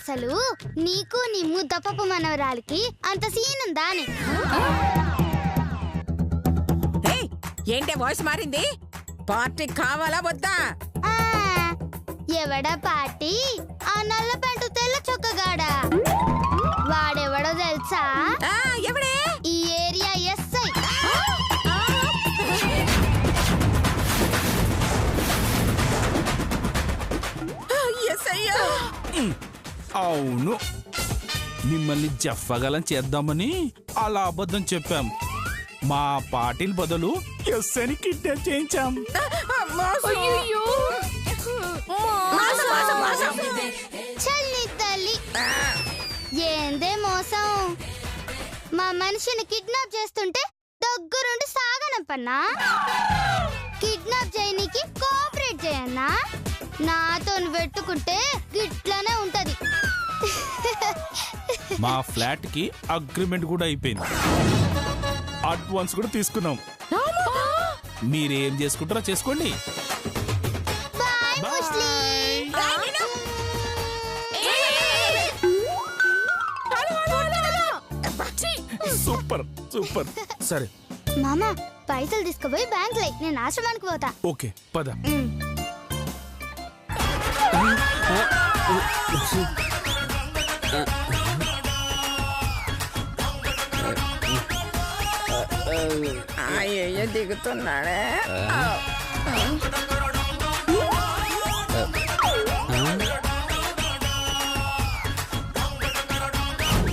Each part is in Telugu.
అసలు నీకు నీ ముద్దపప్పు మనవరాలికి అంత సీన్ ఉందా అని. ఏంటే వాయిస్ మారింది? పార్టీ కావాలా వద్దా? ఎవడా పార్టీ? ఆ నల్ల పెంటు తెల్ల చొక్కగాడా. వాడెవడో తెలుసా? ఎవడే? ఈ ఏరియా ఎస్ఐ. అవును, మిమ్మల్ని జఫగలం చేద్దామని అలా అబద్ధం చెప్పాం. మా పార్టీల బదులు ఎస్ఐని కిడ్నాప్ చేయించాం. చల్లి తల్లి, ఏందే మోసం? మా మనిషిని కిడ్నాప్ చేస్తుంటే దగ్గరుండి సాగనంపన్నా? కిడ్నాప్ చేయనీకి కోఆపరేట్ చేయన్నా? నాతో పెట్టుకుంటే గిట్లనే ఉంటది. మా ఫ్లాట్ కి అగ్రిమెంట్ కూడా అయిపోయింది. అడ్వాన్స్ కూడా తీసుకున్నాం. మీరేం చేసుకుంటారో చేసుకోండి. Super super. సరే మామా, పైసలు తీసుకుపోయి బ్యాంక్ లై, నేను ఆశ్రమానికి పోతా. ఓకే పద. అయ్యో దిగుతున్నాడే.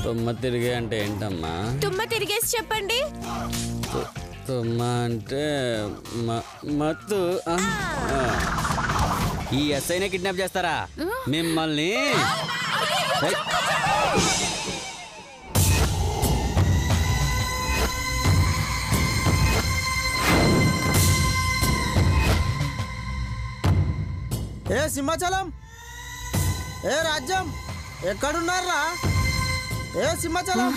తుమ్మ తిరిగే అంటే ఏంటమ్మా? తుమ్మ తిరిగేసి చెప్పండి. తుమ్మ అంటే మత్తు. ఈ ఎస్ఐనే కిడ్నాప్ చేస్తారా మిమ్మల్ని? ఏ సింహాచలం, ఏ రాజ్యం, ఎక్కడున్నారా? ఏ సింహాచలం.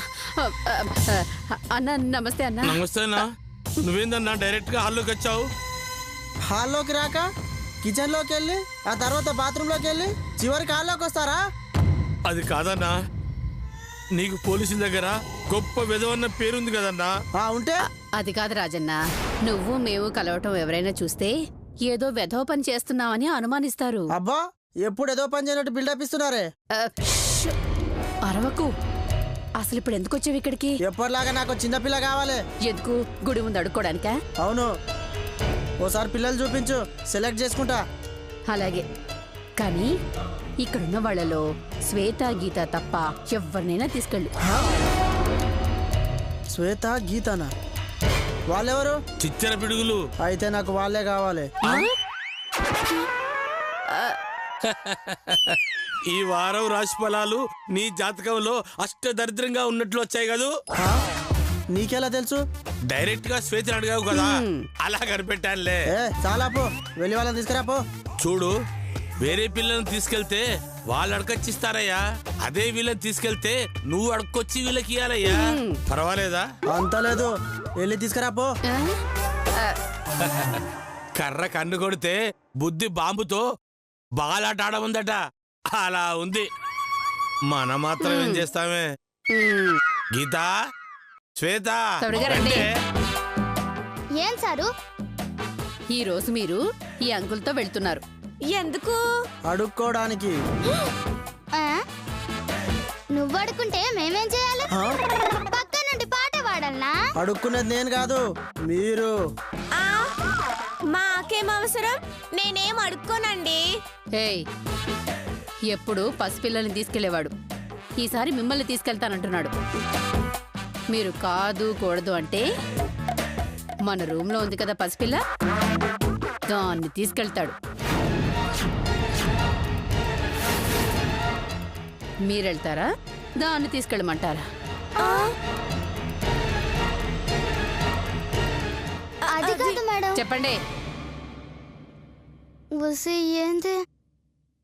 అన్న నమస్తే. అన్న నమస్తే అన్న. నువ్వేందన్నా డైరెక్ట్ గా హాల్లోకి వచ్చావు? హాల్లోకి రాక కిచెన్ లోకి వెళ్ళి ఆ తర్వాత బాత్రూమ్ లోకి వెళ్ళి చివరికి హాల్లోకి వస్తారా? అది కాదన్నా, నీకు పోలీసుల దగ్గర గొప్ప విధవన్న పేరుంది కదన్నా. ఉంటే అది కాదు రాజన్న, నువ్వు మేము కలవటం ఎవరైనా చూస్తే ఏదో వెధవ పని చేస్తున్నావని అనుమానిస్తారు. అబ్బా, ఎప్పుడు ఏదో పని చేయనట్టు బిల్డప్ ఇస్తున్నారే. అరవకు. అసలు ఇప్పుడు ఎందుకు వచ్చావు ఇక్కడికి? ఎప్పటిలాగా నాకు చిన్నపిల్ల కావాలి. ఎందుకు? గుడి ముందు అడుక్కోడానికా? అవును. ఓసారి పిల్లలు చూపించు, సెలెక్ట్ చేసుకుంటా. అలాగే, కానీ ఇక్కడున్న వాళ్ళలో శ్వేత గీత తప్ప ఎవరినైనా తీసుకెళ్ళు. శ్వేత గీతనా? వాళ్ళెవరు? చిచ్చర పిడుగులు. అయితే నాకు వాళ్ళే కావాలి. ఈ వారం రాశి ఫలాలు నీ జాతకంలో అష్టదరిద్రంగా ఉన్నట్లు వచ్చాయి కదూ. నీకెలా తెలుసు? డైరెక్ట్ గా శ్వేతని అడిగావు కదా, అలా కనిపెట్టానులే. చాలా పో, వెళ్ళి వాళ్ళని తీసుకురా పో. చూడు, వేరే పిల్లల్ని తీసుకెళ్తే వాళ్ళు అడకొచ్చిస్తారయ్యా. అదే వీళ్ళని తీసుకెళ్తే నువ్వు అడకొచ్చి వీళ్ళకి ఇయ్యాలయ్యా. పర్వాలేదా? అంత లేదు, వెళ్ళి తీసుకురా పో. కర్ర కన్ను కొడితే బుద్ధి బాంబుతో బాలాట ఆడముందట, అలా ఉంది. మన మాత్రం ఏం చేస్తామే. గీత, శ్వేత, ఏం సారు? ఈ రోజు మీరు ఈ అంకుల్తో వెళ్తున్నారు. ఎందుకు? అడుక్కోడానికి. నువ్వు అడుక్కుంటే మేమేం చేయాలి? పక్క నుండి పాట పాడాలనా? అడుక్కునేది నేను కాదు, మీరు. మాకేం అవసరం? నేనేం అడుక్కోనండి. ఏయ్, ఎప్పుడు పసిపిల్లల్ని తీసుకెళ్లేవాడు, ఈసారి మిమ్మల్ని తీసుకెళ్తానంటున్నాడు. మీరు కాదు కూడదు అంటే మన రూమ్ లో ఉంది కదా పసిపిల్ల, దాన్ని తీసుకెళ్తాడు. మీరెళ్తారా, దాన్ని తీసుకెళ్ళమంటారా? అది కాదు మేడం. చెప్పండి. ఏంది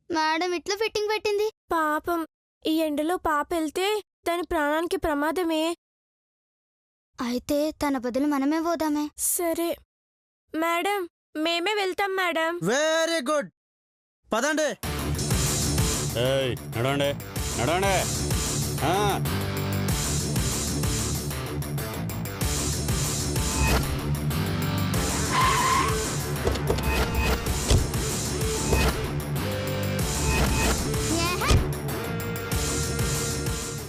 మేడం ఇట్లా ఫిట్టింగ్ పెట్టింది? పాపం, ఈ ఎండలో పాప వెళ్తే దాని ప్రాణానికి ప్రమాదమే. అయితే తన బదులు మనమే పోదామే. సరే మేడం, మేమే వెళ్తాం మేడం. వెరీ గుడ్, పదండి. నడవండి. నడవండి.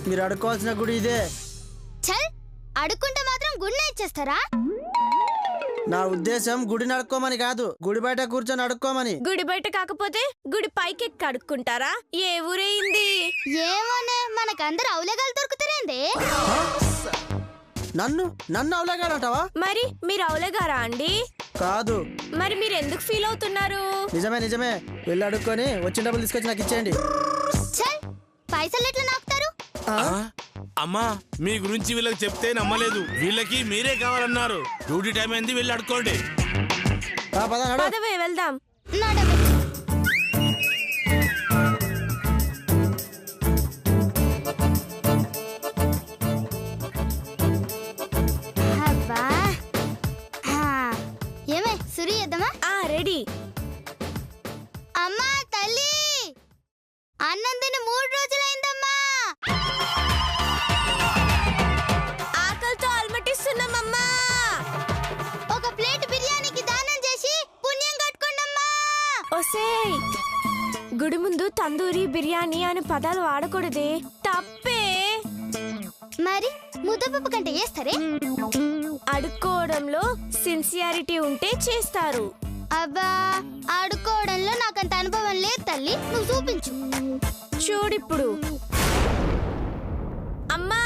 మీరు అడుక్కోవాల్సిన గుడి ఇదే. చల్, అడుక్కుంటే మాత్రం గుడినే ఇచ్చేస్తారా? నా ఉద్దేశం గుడిని అడుక్కోమని కాదు, గుడి బయట కూర్చొని అడుక్కోమని. గుడి బయట కాకపోతే గుడి పైకి అడుక్కుంటారా? ఏ ఊరేయింది? ఏమోనే, మనకందరు అవులేగాలు దొరుకుతారేంది? నన్ను అవలేగాడంటావా? మరి మీరు అవులేగారా అండి? కాదు. మరి మీరు ఎందుకు ఫీల్ అవుతున్నారు? నిజమే. వెళ్ళి అడుక్కొని వచ్చిన డబ్బులు తీసుకొచ్చి నాకు ఇచ్చేయండి. చల్, పైసలు ఎట్లా నాకుతారు? అమ్మా, మీ గురించి వీళ్ళకి చెప్తే నమ్మలేదు. వీళ్ళకి మీరే కావాలన్నారు. డ్యూటీ టైం అయింది, వెళ్ళి అడుక్కోండి. పదవే వెళ్దాం. నడవే. అబ్బా. ఏమే సురి చేద్దామా? రెడీ. అమ్మా తల్లి, అన్నం తిని 3 రోజులైందమ్మా. ఆకలితో అల్మటిస్తున్నామమ్మా. ఒక ప్లేట్ బిర్యానీకి దానం చేసి పుణ్యం కట్టుకోండమ్మా. ఒసేయ్, గుడి ముందు తందూరి బిర్యానీ అనే పదాలు వాడకూడదే, తప్పే. మరి ముద్దపప్పు కంటే చేస్తారే? అడుక్కోవడంలో సిన్సియారిటీ ఉంటే చేస్తారు. అబ్బా, ఆడుకోవడంలో నాకంత అనుభవం లేదు తల్లి, నువ్వు చూపించు. చూడిప్పుడు. అమ్మా,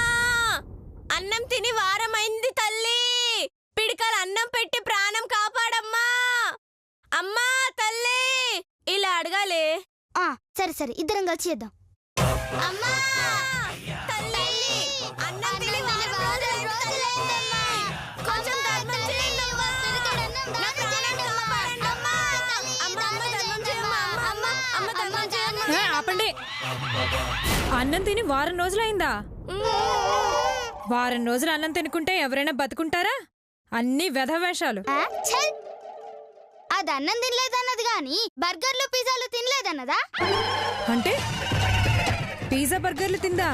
అన్నం తిని వారమైంది తల్లి. పిడికలు అన్నం పెట్టి ప్రాణం కాపాడమ్మా. అమ్మా తల్లి, ఇలా అడగాలే. సరే ఇద్దరం కలిసి చేద్దాం. అమ్మా తల్లి, అన్నం తిని వారం రోజులైందమ్మా. కొంచెం ధర్మం చేయండమ్మా. నా ప్రాణం కాపాడండమ్మా. అమ్మ ధర్మం చేయమ్మా. అమ్మ ధర్మం చేయమ్మా. ఆపండి. అన్నం తిని వారం రోజులైందా? వారం రోజులు అన్నం తినుకుంటే ఎవరైనా బతుకుంటారా? అన్ని వెధవేషాలు. అది అన్నం తినలేదన్నది గాని బర్గర్లు పిజ్జాలు తినలేదన్నదా? అంటే పిజ్జా బర్గర్లు తిందా?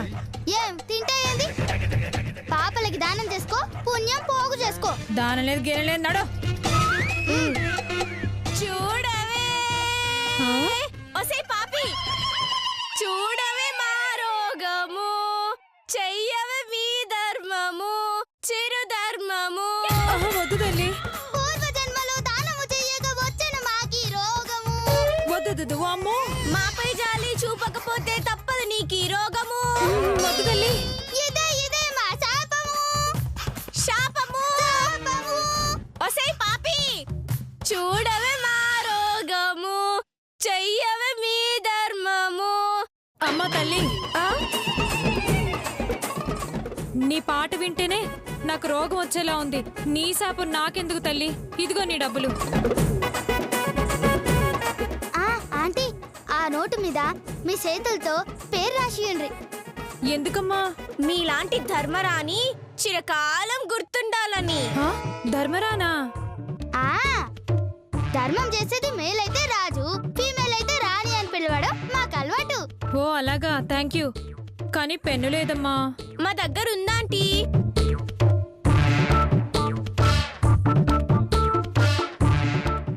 ఏం తింటే ఏంది? పాపలకి దానం చేసుకో, పుణ్యం పోగు చేసుకో. దానం లేదు గేనం లేదు, నడు. చూడవే ఒసే పాపి, చూడవే మా రోగము, చెయ్యవే మీ ధర్మము, చిరు ధర్మము. వద్దు తల్లి, పూర్వ జన్మలో దానము చెయ్యక వచ్చను మాకి రోగము. వద్దు అమ్మో. మాపై జాలి చూపకపోతే తప్పదు నీకి రోగము. వద్దు తల్లి. ఇదే మా శాపము. శాపము. ఒసే పాపి, చూడవే మా రోగము, చెయ్యవే మీ ధర్మము. అమ్మ తల్లి, నీ పాట వింటేనే నాకు రోగం వచ్చేలా ఉంది. నీ శాపం నాకెందుకు తల్లి? ఇదిగో నీ డబ్బులు. ఆంటీ, ఆ నోటు మీద మీ చేతులతో పేరు రాసియండి. ఎందుకమ్మా? మీలాంటి ధర్మరాణి చిరకాలం గుర్తుండాలని. ధర్మరానా? ధర్మం చేసేది మేల్ అయితే రాజు, ఫీమేల్ అయితే రాణి అని పిలవడం మాకు అలవాటు. ఓ అలాగా, థ్యాంక్ యూ. కానీ పెన్ను లేదమ్మా. మా దగ్గర ఉందా ఆంటీ?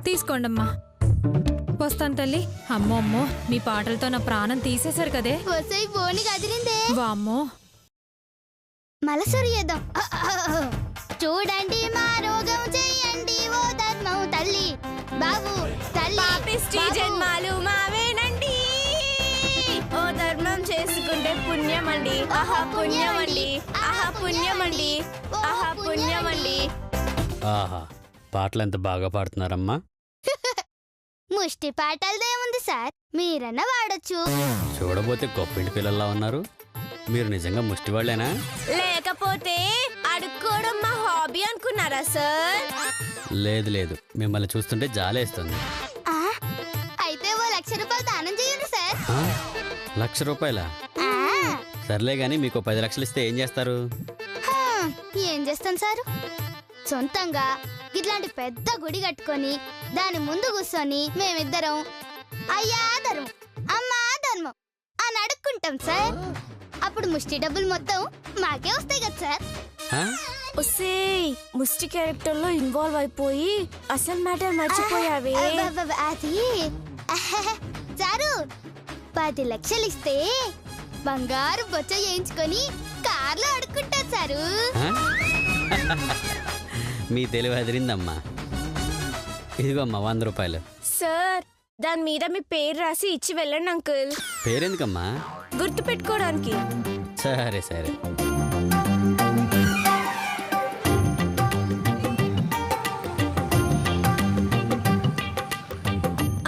తీసుకోండమ్మా. వస్తాను తల్లి. అమ్మో, మీ పాటలతో నా ప్రాణం తీసేశారు కదే. వసై బోని కదిలిందే. వామ్మో. మలసరి చేద్దాం. చూడండి మా రోగం చెయ్యండి ఓ ధర్మం తల్లి. బాబు తల్లి, పాపిష్టి జన్మాలు మావేనండి. ఓ ధర్మం చేసుకుంటే పుణ్యమండి. ఆహా పుణ్యమండి, ఆహా పుణ్యమండి, ఆహా పుణ్యమండి. ఆహా, పాటలు ఎంత బాగా పాడుతున్నారమ్మా. ముష్టి పాటలదేముంది సార్, మీరన్నా వాడొచ్చు. చూడబోతే గొప్పింటి పిల్లల్లా ఉన్నారు. మీరు నిజంగా ముష్టి వాళ్ళేనా? లేకపోతే అడుక్కోవడం మా హాబీ అనుకున్నారా సార్? లేదు, మిమ్మల్ని చూస్తుంటే జాలేస్తుంది. అయితే ఓ 1,00,000 రూపాయలు దానం చేయండి సార్. 1,00,000 రూపాయలా? సర్లే గాని మీకు 10 లక్షలు ఇస్తే ఏం చేస్తారు? ఏం చేస్తాను సార్, సొంతంగా ఇట్లాంటి పెద్ద గుడి కట్టుకొని దాని ముందు కూర్చొని మేమిద్దరం అయ్యా ధర్మం, అమ్మా ధర్మం అని అడుక్కుంటాం సార్. అప్పుడు ముష్టి డబ్బులు మొత్తం మాకే వస్తాయి కదా సార్. ఆ? ఒసే ముష్టి క్యారెక్టర్ లో ఇన్వాల్వ్ అయిపోయి అసలు మ్యాటర్ మర్చిపోయావే. అబ్బబ్బబ్బ, అది సారు 10 లక్షలు ఇస్తే బంగారు బొచ్చ చేయించుకొని కార్లో అడుక్కుంటా సారు. ఆ? మీ తెలివి అదిరిందమ్మా. ఇదిగో అమ్మా 100 రూపాయలు. సార్ దాని మీద మీ పేరు రాసి ఇచ్చి వెళ్ళండి అంకుల్, పేరెందుకమ్మా? గుర్తు పెట్టుకోవడానికి. సరే సరే.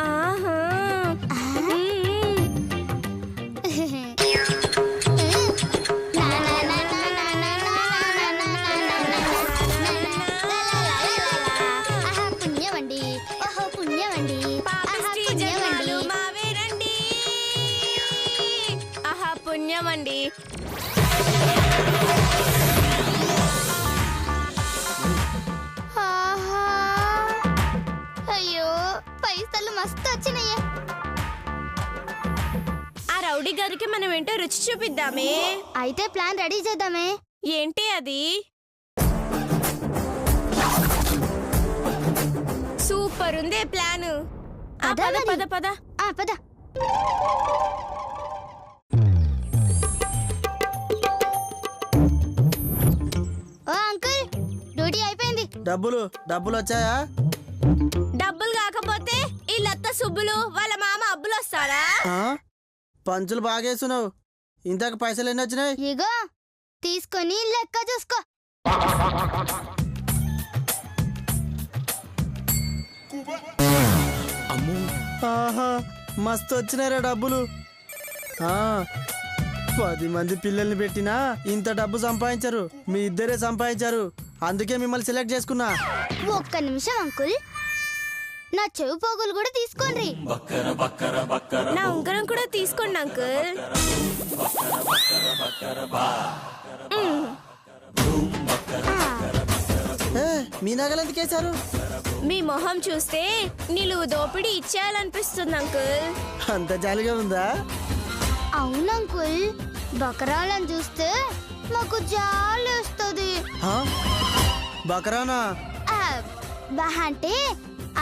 ఆహా. ఆహా పుణ్యమండి, ఓహో పుణ్యమండి, పాపిష్టి జన్మలు మావేనండి. ఆహా పుణ్యమండి. ఆహా. అయ్యో పైసలు మస్తు వచ్చినాయే. ఆ రౌడీ గారికి మనం ఏంటో రుచి చూపిద్దామే. అయితే ప్లాన్ రెడీ చేద్దామే. ఏంటి అది? సూపర్ ఉందే ప్లాన్. అదా పద మరి. పద పద. పద. ఓ అంకుల్ డ్యూటీ అయిపోయింది. డబ్బులు డబ్బులు వచ్చాయా? డబ్బులు కాకపోతే ఈ లత్త సుబ్బులు వాళ్ళ మామ అబ్బులు వస్తారా? ఆ? పంచులు బాగేస్తున్నావు. ఇంతకు పైసలు ఎన్ని వచ్చినాయి? ఇగో తీసుకొని లెక్క చూసుకో. అమ్మో, ఆహా మస్తు వచ్చినాయిరా డబ్బులు. 10 మంది పిల్లల్ని పెట్టినా ఇంత డబ్బు సంపాదించరు. మీ ఇద్దరే సంపాదించారు, అందుకే మిమ్మల్ని సెలెక్ట్ చేసుకున్నా. ఒక్క నిమిషం అంకుల్, నా చెవు పోగులు కూడా తీసుకోండి. నా ఉంగరం కూడా తీసుకోండి అంకుల్. ఏ, మీ నగలు ఎందుకేశారు? మీ మొహం చూస్తే నిలువు దోపిడీ ఇచ్చేయాలనిపిస్తుంది అంకుల్. అంత జాలిగా ఉందా? అవును అంకుల్, బకరాలను చూస్తే మాకు జాలేస్తుంది. ఆ? బకరానా? అంటే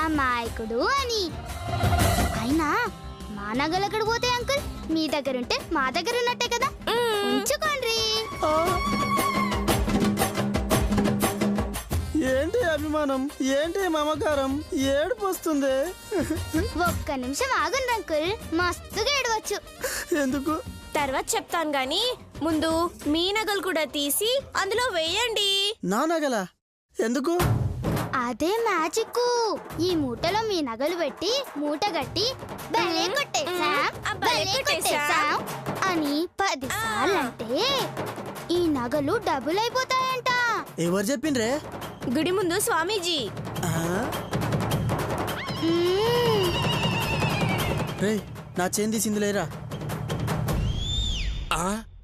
అమాయకుడు అని. అయినా మా నగలు ఎక్కడ పోతాయి అంకుల్? మీ దగ్గర ఉంటే మా దగ్గర ఉన్నట్టే కదా, ఉంచుకోండి. ఆ? ఏంటి అభిమానం, ఏంటి మమకారం, ఏడుపు వస్తుంది. ఒక్క నిమిషం ఆగండి అంకుల్, మస్తుగా ఏడవచ్చు. ఎందుకు? తర్వాత చెప్తాను గాని ముందు మీ నగలు కూడా తీసి అందులో వేయండి. నా నగలా? ఎందుకు? అదే మ్యాజిక్. ఈ మూటలో మీ నగలు పెట్టి మూట గట్టి భలే కొట్టేశాం, భలే కొట్టేశాం అని 10 సార్లు అంటే ఈ నగలు డబుల్ అయిపోతాయంట. ఎవరు చెప్పిండ్రే? గుడి ముందు స్వామీజీ. రే నా చేన్ తీసింది లేరా?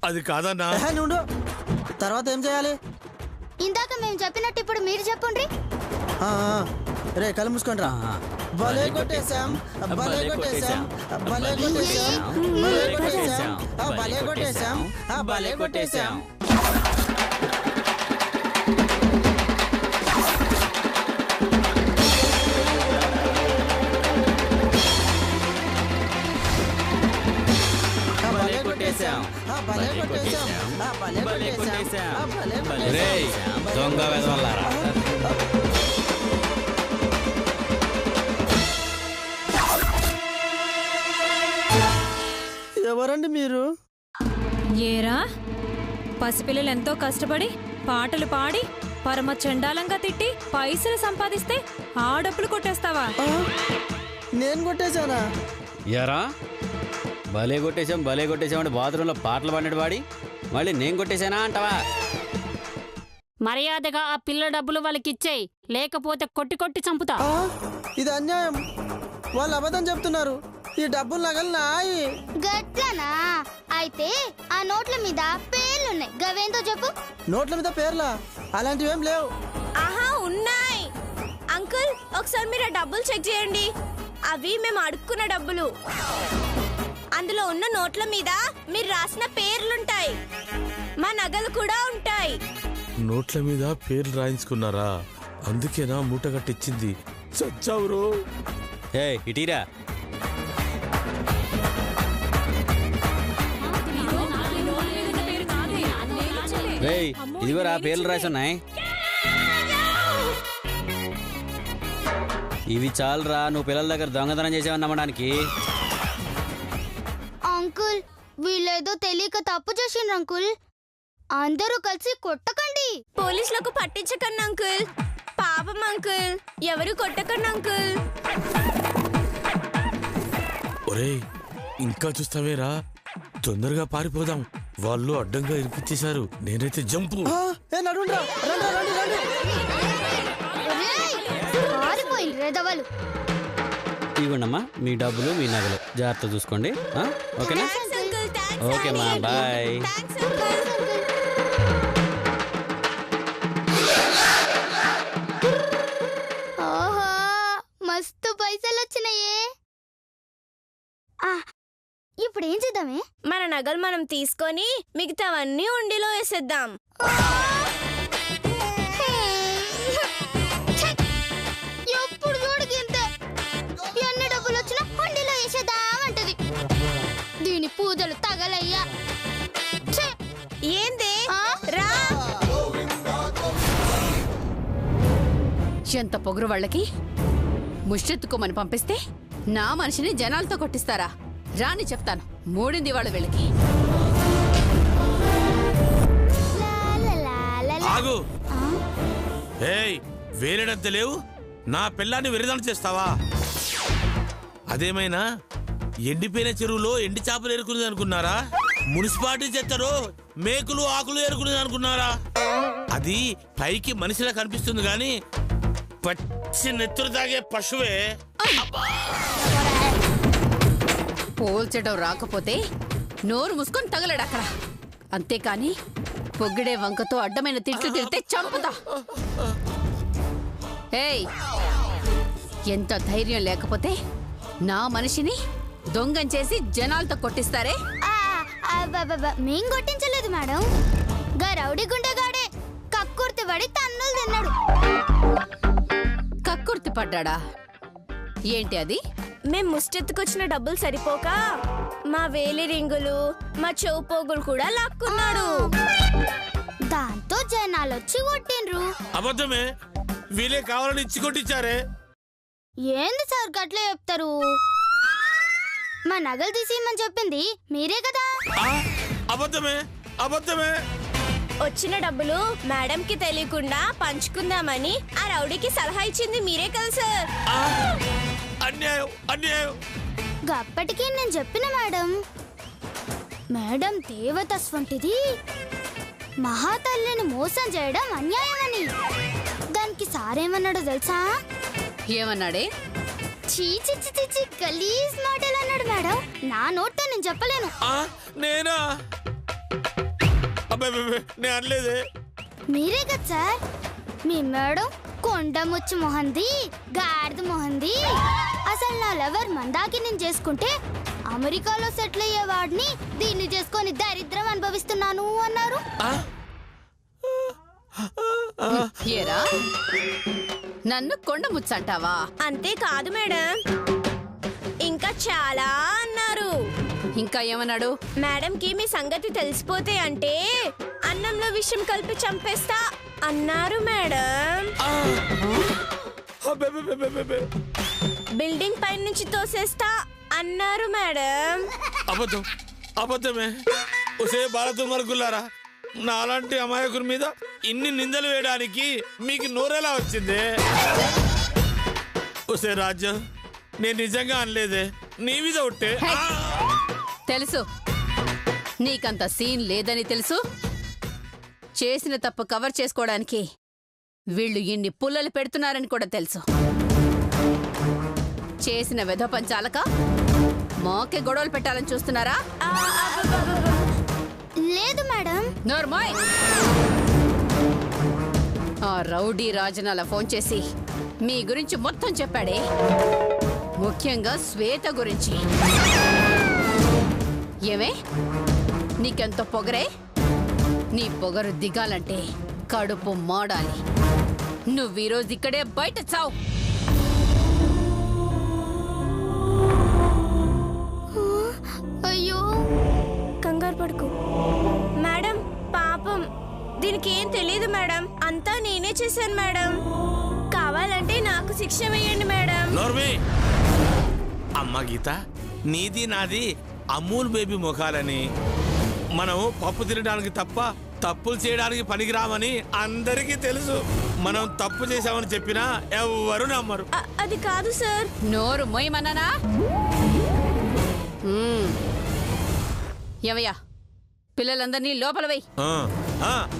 అది కాదన్నా. నుండు, తర్వాత ఏం చేయాలి? ఇందాక మేము చెప్పినట్టు ఇప్పుడు మీరు చెప్పండి. రే కళ్ళు మూసుకోండి రా. భలే కొట్టేశాం, భలే కొట్టేశాం, భలే కొట్టేశాం, భలే కొట్టేశాం, భలే కొట్టేశాం, భలే కొట్టేశాం. భలే కొట్టేశాం, భలే కొట్టేశాం, భలే కొట్టేశాం, భలే రేయ్, దొంగ వెధవలారా. ఎవరండి మీరు? ఏరా పసిపిల్లలు ఎంతో కష్టపడి పాటలు పాడి పరమ చండాలంగా తిట్టి పైసలు సంపాదిస్తే ఆ డబ్బులు కొట్టేస్తావా? నేను కొట్టేశానా? ఎరా భలే కొట్టేశాం భలే కొట్టేశాం అంటే బాత్రూంలో పాటలు పాడినట్టు పాడి మళ్ళీ నేను కొట్టేశానా అంటావా? మర్యాదగా ఆ పిల్ల డబ్బులు వాళ్ళకి ఇచ్చేయి, లేకపోతే కొట్టి కొట్టి చంపుతా. ఇది అన్యాయం. వాళ్ళు అబద్ధం చెప్తున్నారు. ఈ డబ్బులు నగలు నాయి. గట్లనా? అయితే ఆ నోట్ల మీద పేర్లున్నాయి, గవేందో చెప్పు. నోట్ల మీద పేర్లా? అలాంటివేం లేవు. ఆహా ఉన్నాయి అంకుల్, ఒకసారి మీరు ఆ డబ్బులు చెక్ చేయండి. అవి మేము అడుక్కున్న డబ్బులు. అందులో ఉన్న నోట్ల మీద మీరు రాసిన పేర్లుంటాయి, మా నగలు కూడా ఉంటాయి. నోట్ల మీద పేర్లు రాయించుకున్నారా? అందుకేనా మూట కట్టించింది? చచ్చావురో. ఏ ఇటీరా. రేయ్ ఇదిగోరా పేర్లు రాసి ఉన్నాయి. ఇవి చాలరా నువ్వు పిల్లల దగ్గర దొంగతనం చేసావని నమ్మడానికి. అంకుల్ వీళ్ళేదో తెలియక తప్పు చేసిండ్రు అంకుల్. అందరూ కలిసి కొట్టకండి. పోలీసులకు పట్టించకండి అంకుల్. పాపం అంకుల్, ఎవరు కొట్టకండి అంకుల్. ఒరేయ్ ఇంకా చూస్తావేరా? తొందరగా పారిపోదాం. వాళ్ళు అడ్డంగా ఇరికిచ్చేశారు. నేనైతే జంపు. పారిపోయిండ్రు రెదవలు. ఇవ్వండమ్మా మీ డబ్బులు మీ నగలు జాగ్రత్త చూసుకోండి. ఓకేనా? థాంక్స్ అంకుల్, థాంక్స్ ఓకే మా అండి. బాయ్. Thanks uncle. ఓహో మస్తు పైసలు వచ్చినాయే. ఇప్పుడు ఏం చేద్దామే? మన నగలు మనం తీసుకొని మిగతావన్నీ ఉండిలో వేసేద్దాం. ఎప్పుడు చూడకింతే. ఎన్ని డబ్బులు వచ్చినా హండీలో వేసేద్దామంటది. దీని పూజలు తగలయ్యా. ఛే! ఏందే ఆ? రా. ఎంత పొగరు వాళ్ళకి. ముష్టెత్తుకోమని పంపిస్తే నా మనిషిని జనాలతో కొట్టిస్తారా? రాని చెప్తాను, మూడింది వాళ్ళ వీళ్ళకి. లా లా లా లా లా. ఆగు. ఆ? ఏయ్ వేరేడంత లేవు, నా పిల్లాన్ని విరదన చేస్తావా? అదేమైనా ఎండిపోయిన చెరువులో ఎండి చేపలు ఎరుకునేది అనుకున్నారా? మున్సిపాలిటీ చెత్తలో మేకులు ఆకులు ఎరుకునేది అనుకున్నారా? అది పైకి మనిషిలా కనిపిస్తుంది గాని పచ్చి నెత్తురు తాగే పశువే. పోల్చడం రాకపోతే నోరు మూసుకొని తగలడు అక్కడ. అంతేకాని పొగిడే వంకతో అడ్డమైన తిట్లు తిడితే చంపుతా. ఏయ్ ఎంత ధైర్యం లేకపోతే నా మనిషిని దొంగం చేసి జనాలతో కొట్టిస్తారే? మేం కొట్టించలేదు మేడం. గా రౌడీ గుండెగాడే కక్కుర్తి పడి తన్నులు తిన్నాడు. కక్కుర్తి పడ్డాడా? ఏంటి అది? మేం ముష్టెత్తుకొచ్చిన డబ్బులు సరిపోక మా వేలి రింగులు, మా చెవుపోగులు కూడా లాక్కున్నాడు. దాంతో జనాలు వచ్చి కొట్టిండ్రు. అబద్ధమే, వీలే కావాలని ఇచ్చి కొట్టించారే. ఏంది సార్ గట్లే చెప్తారు? మా నగలు తీసేయమని చెప్పింది మీరే కదా. అబద్ధమే అబద్ధమే. వచ్చిన డబ్బులు మేడం కి తెలియకుండా పంచుకుందామని ఆ రౌడీకి సలహా ఇచ్చింది మీరే కదా సార్. అన్యాయం అన్యాయం. గప్పటికి నేను చెప్పిన మేడం దేవత వంటిది, మహాతల్లిని మోసం చేయడం అన్యాయమని. దానికి సారేమన్నాడో తెలుసా? ఏమన్నాడే? చీచి చిచి గలీజ్ మాటలు అన్నాడు మేడం. నా నోట్తో నేను చెప్పలేను. నేనా? నేను అనలేదే. మీరే కదా సార్. మీ మేడం కొండ ముచ్చు మొహంది, గాడిద మొహంది. అసలు నా లవర్ మందాకి నేను చేసుకుంటే అమెరికాలో సెటిల్ అయ్యేవాడిని దీన్ని చేసుకొని దరిద్రం అనుభవిస్తున్నాను అన్నారు. ఏరా నన్ను కొండ ముచ్చంటావా? అంతేకాదు మేడం, ఇంకా చాలా అన్నారు. ఇంకా ఏమన్నాడు? మేడం కి మీ సంగతి తెలిసిపోతే అంటే అన్నంలో విషం కలిపి చంపేస్తా అన్నారు మేడం. బిల్డింగ్ పై నుంచి తోసేస్తా అన్నారు మేడం. అబద్ధం అబద్ధమే. ఒసే బాలతుమరుకులారా, నాలాంటి అమాయకుని మీద ఇన్ని నిందలు వేయడానికి మీకు నోరెలా వచ్చింది? ఒసే రాజ్యం, నేను నిజంగా అనలేదే, నీ మీద ఒట్టే. తెలుసు నీకంత సీన్ లేదని తెలుసు. చేసిన తప్పు కవర్ చేసుకోవడానికి వీళ్ళు ఇన్ని పుల్లలు పెడుతున్నారని కూడా తెలుసు. చేసిన వెధపంచాలక మాకే గొడవలు పెట్టాలని చూస్తున్నారా? లేదు మేడం. నోర్మాయ్. ఆ రౌడీ రాజన్ అలా ఫోన్ చేసి మీ గురించి మొత్తం చెప్పాడే, ముఖ్యంగా శ్వేత గురించి. ఏమే నీకెంత పొగరే? నీ పొగరు దిగాలంటే కడుపు మాడాలి. నువ్వు ఈరోజు ఇక్కడే బయట చావు. అయ్యో కంగారు పడుకో మేడం పాపం దీనికి ఏం తెలియదు మేడం. అంతా నేనే చేశాను మేడం. కావాలంటే నాకు శిక్ష వేయండి మేడం. నోర్మి అమ్మ గీత, నీది నాది అమూల్ బేబీ ముఖాలని, మనం పప్పు తినడానికి తప్ప తప్పులు చేయడానికి పనికిరామని అందరికీ తెలుసు. మనం తప్పు చేశామని చెప్పినా ఎవ్వరు నమ్మరు. అది కాదు సార్. నోరు మొయ్యమన్నానా? ఏవయ్యా, పిల్లలందరినీ లోపల వెయ్యి.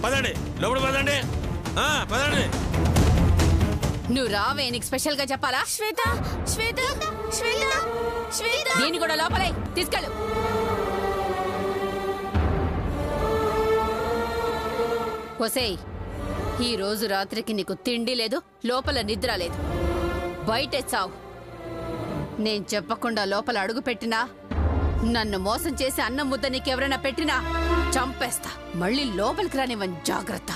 పదండి, లోపల పదండి, పదండి. నువ్వు రావే, నీకు స్పెషల్ గా చెప్పాలా? శ్వేత శ్వేత శ్వేత శ్వేత దీన్ని కూడా లోపలే తీసుకెళ్ళు. ఒసేయ్, ఈ రోజు రాత్రికి నీకు తిండి లేదు, లోపల నిద్ర లేదు. బయటే చావు. నేను చెప్పకుండా లోపల అడుగు పెట్టినా, నన్ను మోసం చేసి అన్నం ముద్ద నీకెవరైనా పెట్టినా చంపేస్తా. మళ్ళీ లోపలికి రానివ్వని, జాగ్రత్త.